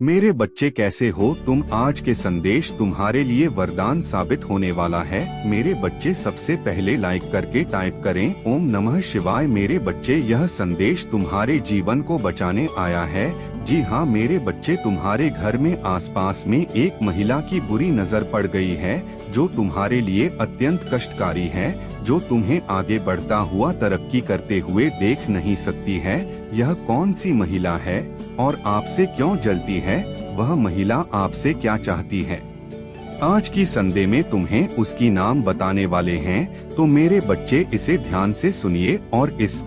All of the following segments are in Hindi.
मेरे बच्चे कैसे हो तुम। आज के संदेश तुम्हारे लिए वरदान साबित होने वाला है। मेरे बच्चे सबसे पहले लाइक करके टाइप करें ओम नमः शिवाय। मेरे बच्चे यह संदेश तुम्हारे जीवन को बचाने आया है। जी हाँ मेरे बच्चे, तुम्हारे घर में आसपास में एक महिला की बुरी नजर पड़ गई है जो तुम्हारे लिए अत्यंत कष्टकारी है, जो तुम्हें आगे बढ़ता हुआ तरक्की करते हुए देख नहीं सकती है। यह कौन सी महिला है और आपसे क्यों जलती है? वह महिला आपसे क्या चाहती है? आज की संदेश में तुम्हें उसकी नाम बताने वाले हैं, तो मेरे बच्चे इसे ध्यान से सुनिए और इस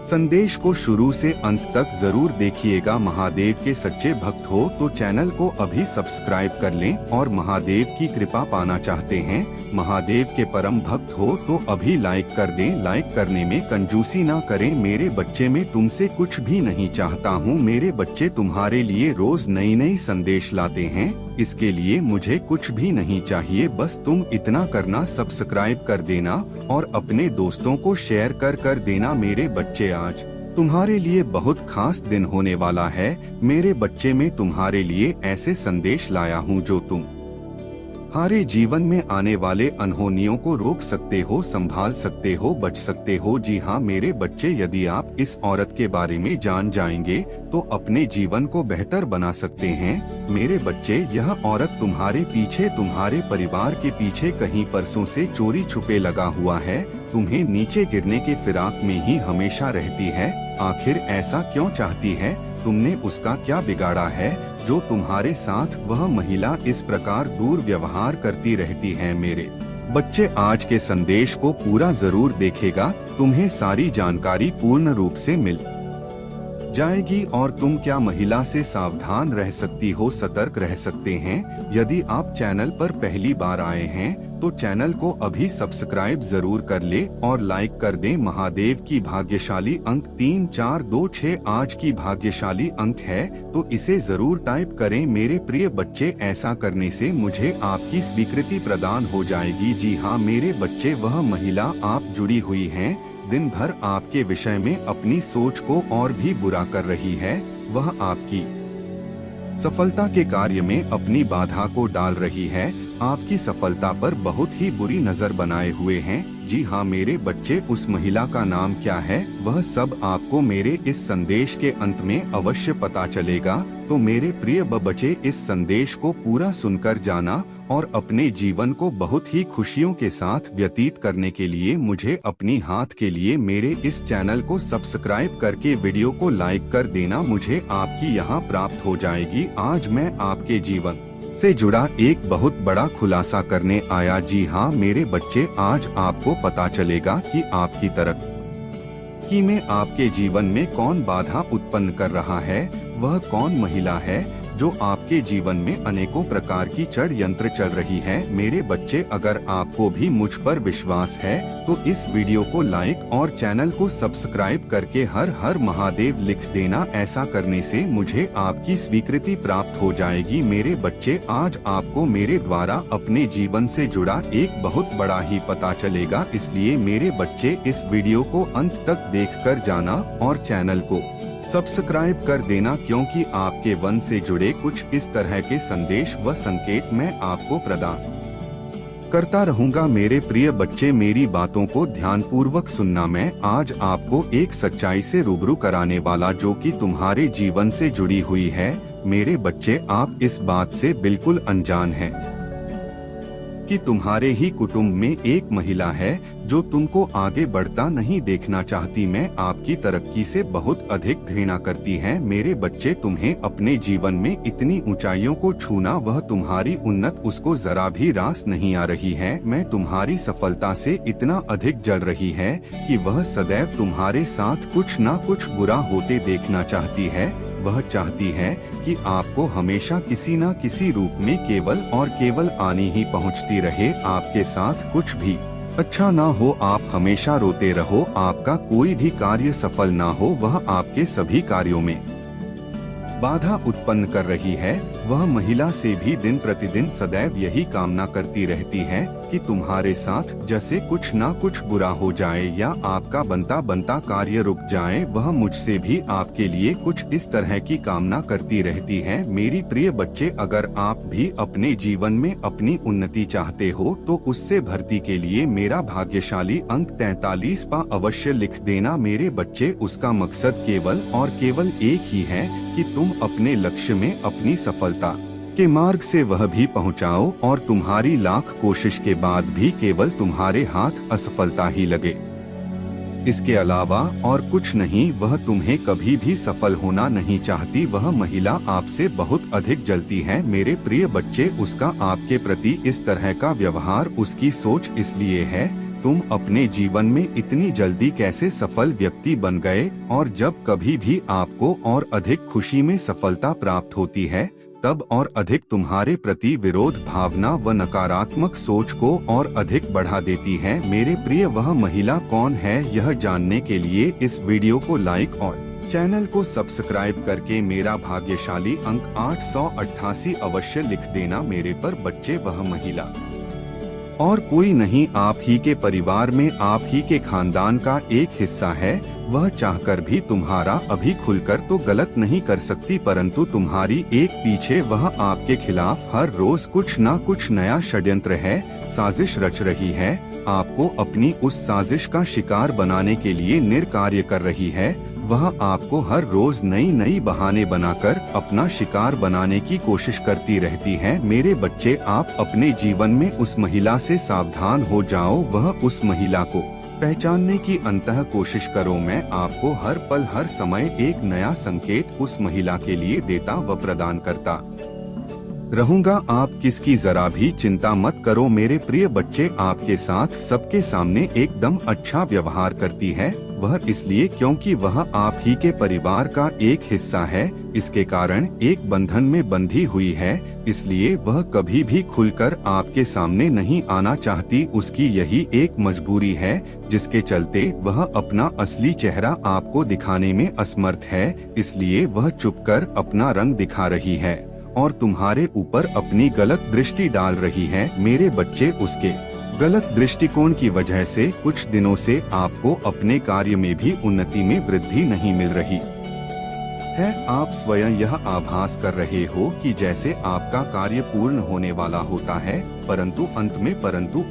संदेश को शुरू से अंत तक जरूर देखिएगा। महादेव के सच्चे भक्त हो तो चैनल को अभी सब्सक्राइब कर लें और महादेव की कृपा पाना चाहते हैं, महादेव के परम भक्त हो तो अभी लाइक कर दें। लाइक करने में कंजूसी ना करें। मेरे बच्चे, मैं तुमसे कुछ भी नहीं चाहता हूँ। मेरे बच्चे तुम्हारे लिए रोज नई नई संदेश लाते हैं, इसके लिए मुझे कुछ भी नहीं चाहिए। बस तुम इतना करना, सब्सक्राइब कर देना और अपने दोस्तों को शेयर कर देना। मेरे बच्चे, आज तुम्हारे लिए बहुत खास दिन होने वाला है। मेरे बच्चे, मैं तुम्हारे लिए ऐसे संदेश लाया हूँ जो तुम्हारे जीवन में आने वाले अनहोनियों को रोक सकते हो, संभाल सकते हो, बच सकते हो। जी हाँ मेरे बच्चे, यदि आप इस औरत के बारे में जान जाएंगे तो अपने जीवन को बेहतर बना सकते हैं। मेरे बच्चे, यह औरत तुम्हारे पीछे, तुम्हारे परिवार के पीछे कहीं परसों से चोरी छुपे लगा हुआ है। तुम्हें नीचे गिरने के फिराक में ही हमेशा रहती है। आखिर ऐसा क्यों चाहती है? तुमने उसका क्या बिगाड़ा है जो तुम्हारे साथ वह महिला इस प्रकार दुर्व्यवहार करती रहती है? मेरे बच्चे, आज के संदेश को पूरा जरूर देखेगा, तुम्हें सारी जानकारी पूर्ण रूप से मिल जाएगी और तुम क्या महिला से सावधान रह सकती हो, सतर्क रह सकते हैं। यदि आप चैनल पर पहली बार आए हैं तो चैनल को अभी सब्सक्राइब जरूर कर ले और लाइक कर दें। महादेव की भाग्यशाली अंक 3426 आज की भाग्यशाली अंक है, तो इसे जरूर टाइप करें। मेरे प्रिय बच्चे, ऐसा करने से मुझे आपकी स्वीकृति प्रदान हो जाएगी। जी हाँ मेरे बच्चे, वह महिला आप जुड़ी हुई है, दिन भर आपके विषय में अपनी सोच को और भी बुरा कर रही है। वह आपकी सफलता के कार्य में अपनी बाधा को डाल रही है, आपकी सफलता पर बहुत ही बुरी नजर बनाए हुए हैं। जी हाँ मेरे बच्चे, उस महिला का नाम क्या है वह सब आपको मेरे इस संदेश के अंत में अवश्य पता चलेगा। तो मेरे प्रिय बच्चे, इस संदेश को पूरा सुनकर जाना और अपने जीवन को बहुत ही खुशियों के साथ व्यतीत करने के लिए मुझे अपनी हाथ के लिए मेरे इस चैनल को सब्सक्राइब करके वीडियो को लाइक कर देना। मुझे आपकी यहाँ प्राप्त हो जाएगी। आज मैं आपके जीवन से जुड़ा एक बहुत बड़ा खुलासा करने आया। जी हाँ मेरे बच्चे, आज आपको पता चलेगा कि आपकी तरक्की में आपके जीवन में कौन बाधा उत्पन्न कर रहा है, वह कौन महिला है जो आपके जीवन में अनेकों प्रकार की षड्यंत्र चल रही है। मेरे बच्चे, अगर आपको भी मुझ पर विश्वास है तो इस वीडियो को लाइक और चैनल को सब्सक्राइब करके हर हर महादेव लिख देना। ऐसा करने से मुझे आपकी स्वीकृति प्राप्त हो जाएगी। मेरे बच्चे, आज आपको मेरे द्वारा अपने जीवन से जुड़ा एक बहुत बड़ा ही पता चलेगा, इसलिए मेरे बच्चे इस वीडियो को अंत तक देखकर जाना और चैनल को सब्सक्राइब कर देना, क्योंकि आपके वन से जुड़े कुछ इस तरह के संदेश व संकेत मैं आपको प्रदान करता रहूंगा। मेरे प्रिय बच्चे, मेरी बातों को ध्यानपूर्वक सुनना। मैं आज आपको एक सच्चाई से रूबरू कराने वाला जो कि तुम्हारे जीवन से जुड़ी हुई है। मेरे बच्चे, आप इस बात से बिल्कुल अनजान हैं कि तुम्हारे ही कुटुंब में एक महिला है जो तुमको आगे बढ़ता नहीं देखना चाहती, मैं आपकी तरक्की से बहुत अधिक घृणा करती है। मेरे बच्चे, तुम्हें अपने जीवन में इतनी ऊंचाइयों को छूना, वह तुम्हारी उन्नत उसको जरा भी रास नहीं आ रही है। मैं तुम्हारी सफलता से इतना अधिक जल रही है कि वह सदैव तुम्हारे साथ कुछ ना कुछ बुरा होते देखना चाहती है। वह चाहती है कि आपको हमेशा किसी न किसी रूप में केवल और केवल आनी ही पहुंचती रहे, आपके साथ कुछ भी अच्छा ना हो, आप हमेशा रोते रहो, आपका कोई भी कार्य सफल ना हो, वह आपके सभी कार्यों में बाधा उत्पन्न कर रही है, वह महिला से भी दिन प्रतिदिन सदैव यही कामना करती रहती है कि तुम्हारे साथ जैसे कुछ ना कुछ बुरा हो जाए या आपका बनता बनता कार्य रुक जाए। वह मुझसे भी आपके लिए कुछ इस तरह की कामना करती रहती है। मेरी प्रिय बच्चे, अगर आप भी अपने जीवन में अपनी उन्नति चाहते हो तो उससे भर्ती के लिए मेरा भाग्यशाली अंक 43 पा अवश्य लिख देना मेरे बच्चे। उसका मकसद केवल और केवल एक ही है कि तुम अपने लक्ष्य में अपनी सफलता के मार्ग से वह भी पहुंचाओ और तुम्हारी लाख कोशिश के बाद भी केवल तुम्हारे हाथ असफलता ही लगे। इसके अलावा और कुछ नहीं। वह तुम्हें कभी भी सफल होना नहीं चाहती। वह महिला आपसे बहुत अधिक जलती है मेरे प्रिय बच्चे। उसका आपके प्रति इस तरह का व्यवहार, उसकी सोच इसलिए है तुम अपने जीवन में इतनी जल्दी कैसे सफल व्यक्ति बन गए। और जब कभी भी आपको और अधिक खुशी में सफलता प्राप्त होती है तब और अधिक तुम्हारे प्रति विरोध भावना व नकारात्मक सोच को और अधिक बढ़ा देती है मेरे प्रिय। वह महिला कौन है यह जानने के लिए इस वीडियो को लाइक और चैनल को सब्सक्राइब करके मेरा भाग्यशाली अंक 888 अवश्य लिख देना मेरे पर बच्चे। वह महिला और कोई नहीं, आप ही के परिवार में आप ही के खानदान का एक हिस्सा है। वह चाहकर भी तुम्हारा अभी खुलकर तो गलत नहीं कर सकती, परंतु तुम्हारी एक पीछे वह आपके खिलाफ हर रोज कुछ ना कुछ नया षड्यंत्र है, साजिश रच रही है। आपको अपनी उस साजिश का शिकार बनाने के लिए निर्कार्य कर रही है। वह आपको हर रोज नई नई बहाने बनाकर अपना शिकार बनाने की कोशिश करती रहती है मेरे बच्चे। आप अपने जीवन में उस महिला से सावधान हो जाओ। वह उस महिला को पहचानने की अंतः कोशिश करो। मैं आपको हर पल हर समय एक नया संकेत उस महिला के लिए देता व प्रदान करता रहूंगा। आप किसकी जरा भी चिंता मत करो मेरे प्रिय बच्चे। आपके साथ सबके सामने एकदम अच्छा व्यवहार करती है। वह इसलिए क्योंकि वह आप ही के परिवार का एक हिस्सा है। इसके कारण एक बंधन में बंधी हुई है, इसलिए वह कभी भी खुलकर आपके सामने नहीं आना चाहती। उसकी यही एक मजबूरी है जिसके चलते वह अपना असली चेहरा आपको दिखाने में असमर्थ है। इसलिए वह चुपकर अपना रंग दिखा रही है और तुम्हारे ऊपर अपनी गलत दृष्टि डाल रही है मेरे बच्चे। उसके गलत दृष्टिकोण की वजह से कुछ दिनों से आपको अपने कार्य में भी उन्नति में वृद्धि नहीं मिल रही है। आप स्वयं यह आभास कर रहे हो कि जैसे आपका कार्य पूर्ण होने वाला होता है, परंतु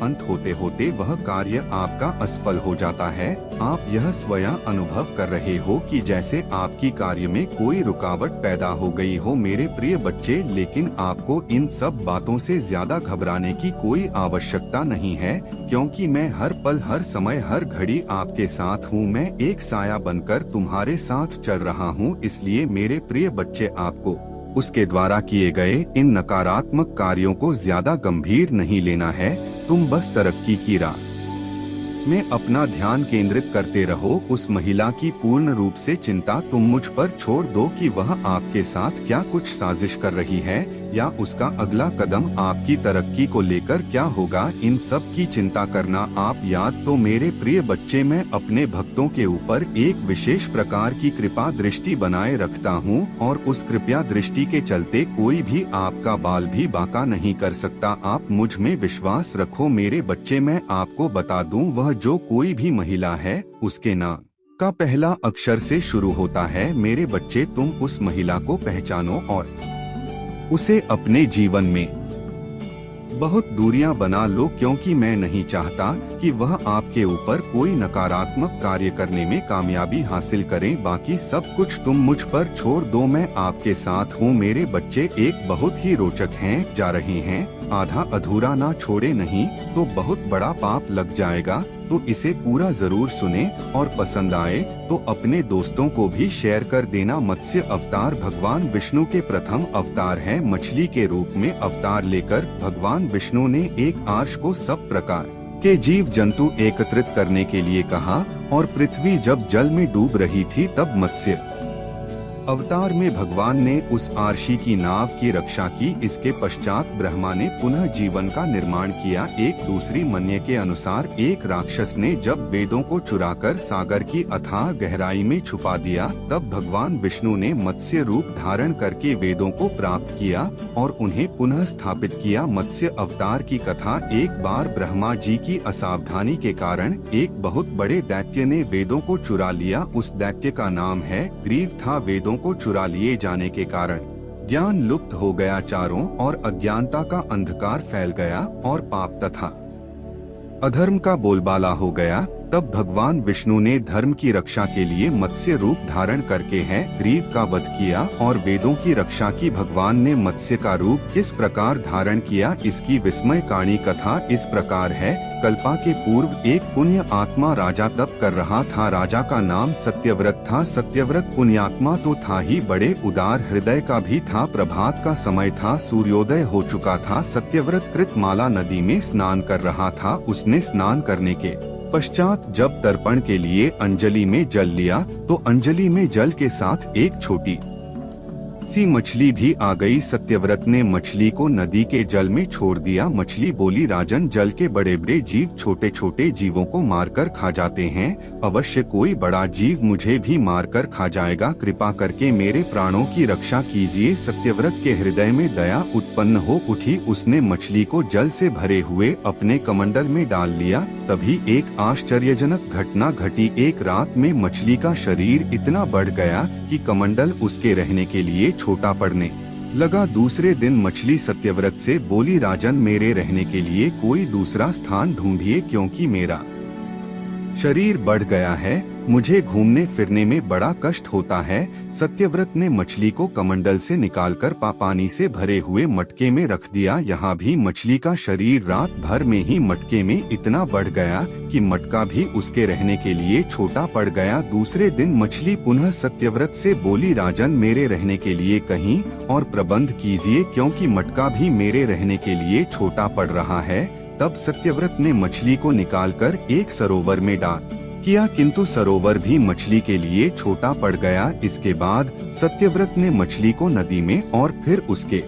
अंत होते होते वह कार्य आपका असफल हो जाता है। आप यह स्वयं अनुभव कर रहे हो कि जैसे आपकी कार्य में कोई रुकावट पैदा हो गई हो मेरे प्रिय बच्चे। लेकिन आपको इन सब बातों से ज्यादा घबराने की कोई आवश्यकता नहीं है, क्योंकि मैं हर पल हर समय हर घड़ी आपके साथ हूँ। मैं एक साया बनकर तुम्हारे साथ चल रहा हूँ। इसलिए मेरे प्रिय बच्चे, आपको उसके द्वारा किए गए इन नकारात्मक कार्यों को ज्यादा गंभीर नहीं लेना है। तुम बस तरक्की की राह में अपना ध्यान केंद्रित करते रहो। उस महिला की पूर्ण रूप से चिंता तुम मुझ पर छोड़ दो कि वह आपके साथ क्या कुछ साजिश कर रही है या उसका अगला कदम आपकी तरक्की को लेकर क्या होगा। इन सब की चिंता करना आप याद तो मेरे प्रिय बच्चे। मैं अपने भक्तों के ऊपर एक विशेष प्रकार की कृपा दृष्टि बनाए रखता हूँ और उस कृपा दृष्टि के चलते कोई भी आपका बाल भी बांका नहीं कर सकता। आप मुझ में विश्वास रखो मेरे बच्चे। मैं आपको बता दूं, वह जो कोई भी महिला है उसके नाम का पहला अक्षर से शुरू होता है मेरे बच्चे। तुम उस महिला को पहचानो और उसे अपने जीवन में बहुत दूरियां बना लो, क्योंकि मैं नहीं चाहता कि वह आपके ऊपर कोई नकारात्मक कार्य करने में कामयाबी हासिल करें। बाकी सब कुछ तुम मुझ पर छोड़ दो, मैं आपके साथ हूँ मेरे बच्चे। एक बहुत ही रोचक हैं जा रहे हैं, आधा अधूरा ना छोड़े, नहीं तो बहुत बड़ा पाप लग जाएगा। तो इसे पूरा जरूर सुने और पसंद आए तो अपने दोस्तों को भी शेयर कर देना। मत्स्य अवतार भगवान विष्णु के प्रथम अवतार है। मछली के रूप में अवतार लेकर भगवान विष्णु ने एक आर्ष को सब प्रकार के जीव जंतु एकत्रित करने के लिए कहा और पृथ्वी जब जल में डूब रही थी तब मत्स्य अवतार में भगवान ने उस आरशी की नाव की रक्षा की। इसके पश्चात ब्रह्मा ने पुनः जीवन का निर्माण किया। एक दूसरी मन्य के अनुसार एक राक्षस ने जब वेदों को चुराकर सागर की अथाह गहराई में छुपा दिया, तब भगवान विष्णु ने मत्स्य रूप धारण करके वेदों को प्राप्त किया और उन्हें पुनः स्थापित किया। मत्स्य अवतार की कथा। एक बार ब्रह्मा जी की असावधानी के कारण एक बहुत बड़े दैत्य ने वेदों को चुरा लिया। उस दैत्य का नाम है ग्रीव था। वेदों को चुरा लिए जाने के कारण ज्ञान लुप्त हो गया चारों और अज्ञानता का अंधकार फैल गया और पाप तथा अधर्म का बोलबाला हो गया। तब भगवान विष्णु ने धर्म की रक्षा के लिए मत्स्य रूप धारण करके है ग्रीव का वध किया और वेदों की रक्षा की। भगवान ने मत्स्य का रूप किस प्रकार धारण किया, इसकी विस्मयकाणी कथा इस प्रकार है। कल्पा के पूर्व एक पुण्य आत्मा राजा तप कर रहा था। राजा का नाम सत्यव्रत था। सत्यव्रत पुण्यात्मा तो था ही, बड़े उदार हृदय का भी था। प्रभात का समय था, सूर्योदय हो चुका था। सत्यव्रत कृतमाला नदी में स्नान कर रहा था। उसने स्नान करने के पश्चात जब तर्पण के लिए अंजलि में जल लिया तो अंजलि में जल के साथ एक छोटी सी मछली भी आ गई। सत्यव्रत ने मछली को नदी के जल में छोड़ दिया। मछली बोली, राजन, जल के बड़े बड़े जीव छोटे छोटे जीवों को मारकर खा जाते हैं। अवश्य कोई बड़ा जीव मुझे भी मारकर खा जाएगा। कृपा करके मेरे प्राणों की रक्षा कीजिए। सत्यव्रत के हृदय में दया उत्पन्न हो उठी। उसने मछली को जल से भरे हुए अपने कमंडल में डाल लिया। तभी एक आश्चर्यजनक घटना घटी। एक रात में मछली का शरीर इतना बढ़ गया कि कमंडल उसके रहने के लिए छोटा पड़ने लगा। दूसरे दिन मछली सत्यव्रत से बोली, राजन, मेरे रहने के लिए कोई दूसरा स्थान ढूंढिए, क्योंकि मेरा शरीर बढ़ गया है। मुझे घूमने फिरने में बड़ा कष्ट होता है। सत्यव्रत ने मछली को कमंडल से निकालकर पानी से भरे हुए मटके में रख दिया। यहाँ भी मछली का शरीर रात भर में ही मटके में इतना बढ़ गया कि मटका भी उसके रहने के लिए छोटा पड़ गया। दूसरे दिन मछली पुनः सत्यव्रत से बोली, राजन, मेरे रहने के लिए कहीं और प्रबंध कीजिए, क्योंकि मटका भी मेरे रहने के लिए छोटा पड़ रहा है। तब सत्यव्रत ने मछली को निकालकर एक सरोवर में डाल किया, किंतु सरोवर भी मछली के लिए छोटा पड़ गया। इसके बाद सत्यव्रत ने मछली को नदी में और फिर उसके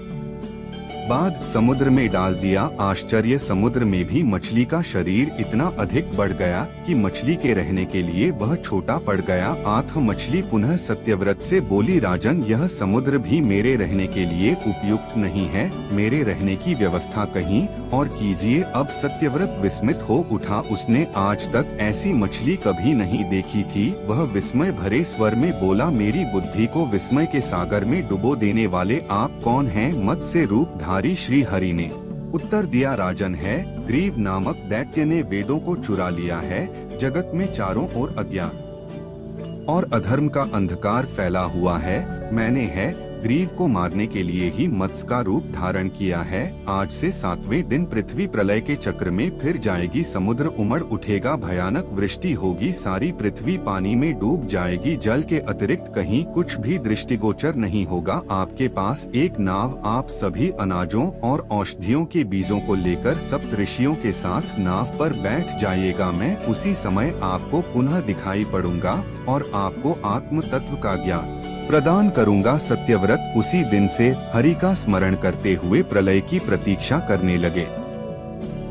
बाद समुद्र में डाल दिया। आश्चर्य, समुद्र में भी मछली का शरीर इतना अधिक बढ़ गया कि मछली के रहने के लिए वह छोटा पड़ गया। आठ मछली पुनः सत्यव्रत से बोली, राजन, यह समुद्र भी मेरे रहने के लिए उपयुक्त नहीं है। मेरे रहने की व्यवस्था कहीं और कीजिए। अब सत्यव्रत विस्मित हो उठा। उसने आज तक ऐसी मछली कभी नहीं देखी थी। वह विस्मय भरे स्वर में बोला, मेरी बुद्धि को विस्मय के सागर में डुबो देने वाले आप कौन हैं? मत्स्य रूप धारी श्री हरि ने उत्तर दिया, राजन, है ग्रीव नामक दैत्य ने वेदों को चुरा लिया है। जगत में चारों ओर अज्ञान और अधर्म का अंधकार फैला हुआ है। मैंने है ग्रीव को मारने के लिए ही मत्स्य का रूप धारण किया है। आज से 7वें दिन पृथ्वी प्रलय के चक्र में फिर जाएगी। समुद्र उमड़ उठेगा, भयानक वृष्टि होगी, सारी पृथ्वी पानी में डूब जाएगी। जल के अतिरिक्त कहीं कुछ भी दृष्टिगोचर नहीं होगा। आपके पास एक नाव, आप सभी अनाजों और औषधियों के बीजों को लेकर सप्त ऋषियों के साथ नाव पर बैठ जाइएगा। मैं उसी समय आपको पुनः दिखाई पड़ूंगा और आपको आत्म तत्व का ज्ञान प्रदान करूंगा। सत्यव्रत उसी दिन से हरि का स्मरण करते हुए प्रलय की प्रतीक्षा करने लगे।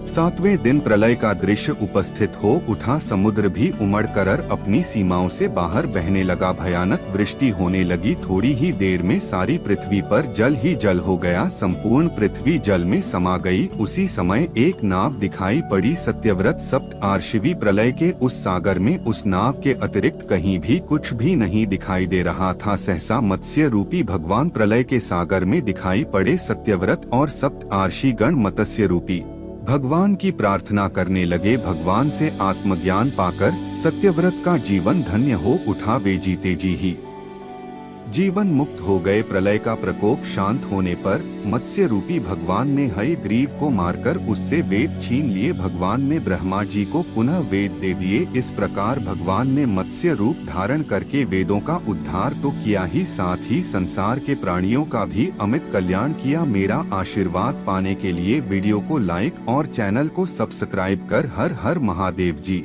7वें दिन प्रलय का दृश्य उपस्थित हो उठा। समुद्र भी उमड़ कर अपनी सीमाओं से बाहर बहने लगा। भयानक वृष्टि होने लगी। थोड़ी ही देर में सारी पृथ्वी पर जल ही जल हो गया। संपूर्ण पृथ्वी जल में समा गई। उसी समय एक नाव दिखाई पड़ी। सत्यव्रत सप्त आर्शिवी प्रलय के उस सागर में उस नाव के अतिरिक्त कहीं भी कुछ भी नहीं दिखाई दे रहा था। सहसा मत्स्य रूपी भगवान प्रलय के सागर में दिखाई पड़े। सत्यव्रत और सप्त आर्षि गण मत्स्य रूपी भगवान की प्रार्थना करने लगे। भगवान से आत्मज्ञान पाकर सत्यव्रत का जीवन धन्य हो उठा। वे जीते जी ही जीवन मुक्त हो गए। प्रलय का प्रकोप शांत होने पर मत्स्य रूपी भगवान ने हयग्रीव को मारकर उससे वेद छीन लिए। भगवान ने ब्रह्मा जी को पुनः वेद दे दिए। इस प्रकार भगवान ने मत्स्य रूप धारण करके वेदों का उद्धार तो किया ही, साथ ही संसार के प्राणियों का भी अमित कल्याण किया। मेरा आशीर्वाद पाने के लिए वीडियो को लाइक और चैनल को सब्सक्राइब कर हर हर महादेव जी।